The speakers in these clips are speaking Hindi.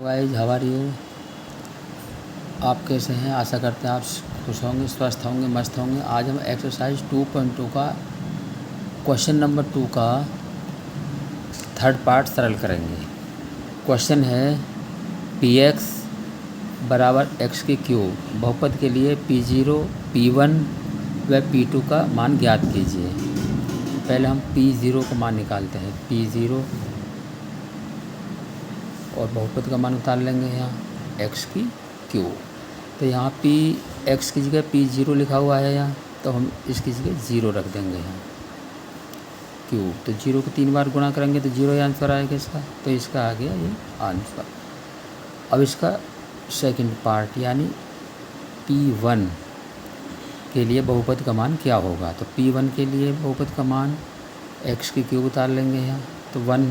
Guys, how are you? आप कैसे हैं? आशा करते हैं आप खुश होंगे, स्वस्थ होंगे, मस्त होंगे। आज हम एक्सरसाइज 2.2 का क्वेश्चन नंबर 2 का थर्ड पार्ट सरल करेंगे। क्वेश्चन है px बराबर x की क्यूब बहुपद के लिए p0, p1 व p2 का मान ज्ञात कीजिए। पहले हम p0 का मान निकालते हैं। p0 और बहुपद का मान उतार लेंगे यहाँ x की क्यूब। तो यहाँ p x की जगह p0 लिखा हुआ है यहाँ, तो हम इसकी जगह 0 रख देंगे यहाँ क्यूब। तो 0 को 3 बार गुणा करेंगे तो 0 ही आंसर आएगा इसका। तो इसका आ गया ये आंसर। अब इसका सेकंड पार्ट यानी p1 के लिए बहुपद का मान क्या होगा। तो p1 के लिए बहुपद का मान x की क्यूब उतार लेंगे यहाँ। तो 1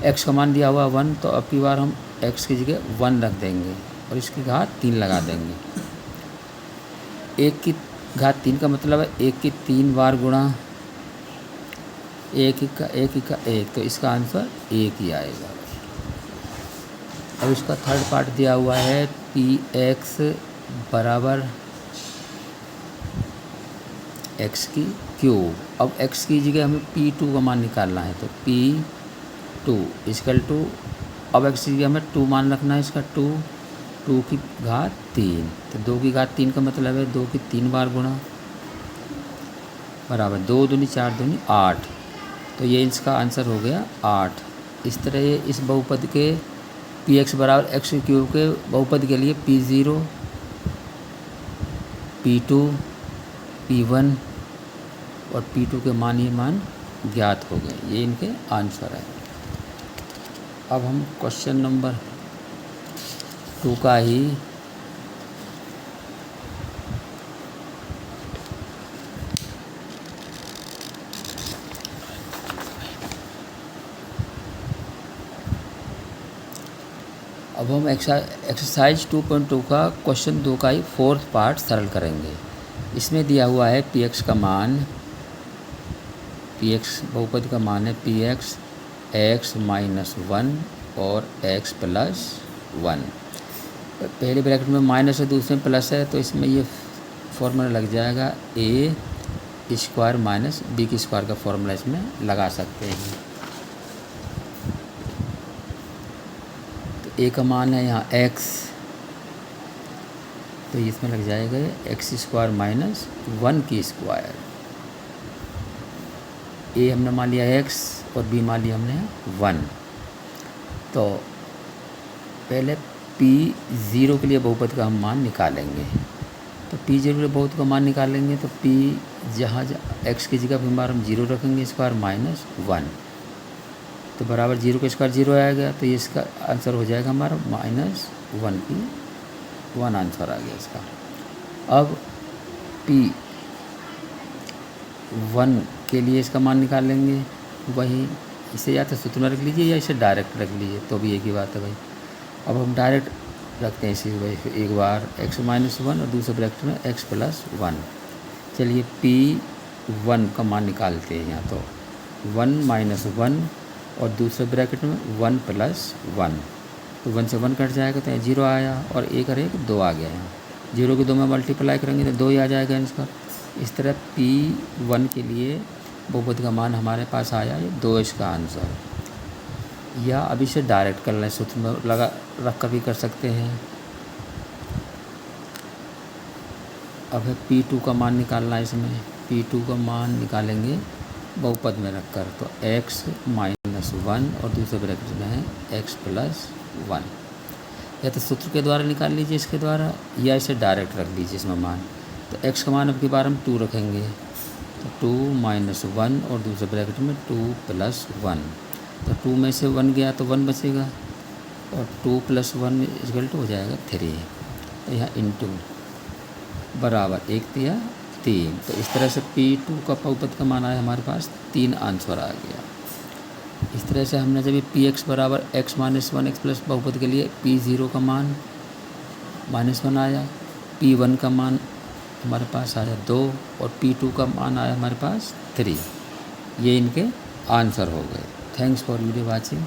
x का मान दिया हुआ 1, तो अब की बार हम x की जगह 1 रख देंगे और इसकी घात 3 लगा देंगे। 1 की घात 3 का मतलब है 1 की 3 बार गुणा 1 का 1, तो इसका आंसर 1 ही आएगा। अब इसका थर्ड पार्ट दिया हुआ है px बराबर x की क्यूब। अब x की जगह हमें p2 का मान निकालना है। तो p2 इक्वल टू, अब x की जगह हमें 2 मान रखना है इसका। 2 की घात 3, तो 2 की घात 3 का मतलब है 2 की 3 बार गुणा बराबर 2 दूनी 4 दूनी 8, तो ये इसका आंसर हो गया 8। इस तरह ये इस बहुपद के px बराबर x की क्यूब के बहुपद के लिए p0, p2, p1 और p2 के मान ज्ञात हो गए। ये इनके आंसर है। अब हम क्वेश्चन नंबर 2 का ही अब हम एक्सरसाइज 2.2 का क्वेश्चन 2 का ही फोर्थ पार्ट सरल करेंगे। इसमें दिया हुआ है px का मान, px बहुपद का मान है px x माइनस 1 और x प्लस 1। पहले ब्रैकेट में माइनस है, दूसरे में प्लस है, तो इसमें ये फॉर्मूला लग जाएगा a स्क्वायर माइनस b की स्क्वायर का फॉर्मूला इसमें लगा सकते हैं। तो a का मान है यहाँ x, तो इसमें लग जाएगा x स्क्वायर माइनस 1 की स्क्वायर। a हमने मान लिया x और b मान लिया हमने 1। तो पहले p0 के लिए बहुपद का हम मान निकालेंगे। तो p0 के लिए बहुपद का मान निकालेंगे तो p जहाँ x की जगह पर हम 0 रखेंगे स्क्वायर माइनस 1, तो बराबर 0 का स्क्वायर 0 आएगा। तो ये इसका आंसर हो जाएगा हमारा माइनस 1 की 1 आंसर आ गया इसका। अब p1 के लिए इसका मान निकालेंगे। वही इसे या तो सूत्र में रख लीजिए या इसे डायरेक्ट रख लीजिए, तो भी एक ही बात है भाई। अब हम डायरेक्ट रखते हैं इसे भाई। एक बार x माइनस 1 और दूसरे ब्रैकेट में x प्लस 1। चलिए p1 का मान निकालते हैं यहाँ। तो 1 माइनस 1 और दूसरे ब्रैकेट में 1 प्लस 1, तो 1 से 1 कट जाएगा तो 0 आया और 1 और 1 2 आ गया यहाँ। 0 को 2 में मल्टीप्लाई करेंगे तो 2 ही आ जाएगा इसका। इस तरह p1 के लिए बहुपद का मान हमारे पास आया ये 2 इसका आंसर। या अभी से डायरेक्ट कर लें, सूत्र में लगा रख कर भी कर सकते हैं। अब है p2 का मान निकालना है इसमें। p2 का मान निकालेंगे बहुपद में रख कर, तो x माइनस 1 और दूसरे ब्रैकेट में है x प्लस 1। या तो सूत्र के द्वारा निकाल लीजिए इसके द्वारा, या इसे डायरेक्ट रख लीजिए इसमें मान। तो x का मान अब की बार हम 2 रखेंगे, तो 2 माइनस 1 और दूसरे ब्रैकेट में 2 प्लस 1। तो 2 में से 1 गया तो 1 बचेगा और 2 प्लस 1 इक्वल टू हो जाएगा 3। तो यहाँ इंटू बराबर 1 दिया 3। तो इस तरह से p2 का बहुपद का मान आया हमारे पास 3 आंसर आ गया। इस तरह से हमने जब px बराबर x माइनस 1 x प्लस बहुपद के लिए p0 का मान -1 आया, p1 का मान हमारे पास आया 2 और p2 का मान आया हमारे पास 3। ये इनके आंसर हो गए। Thanks for video watching.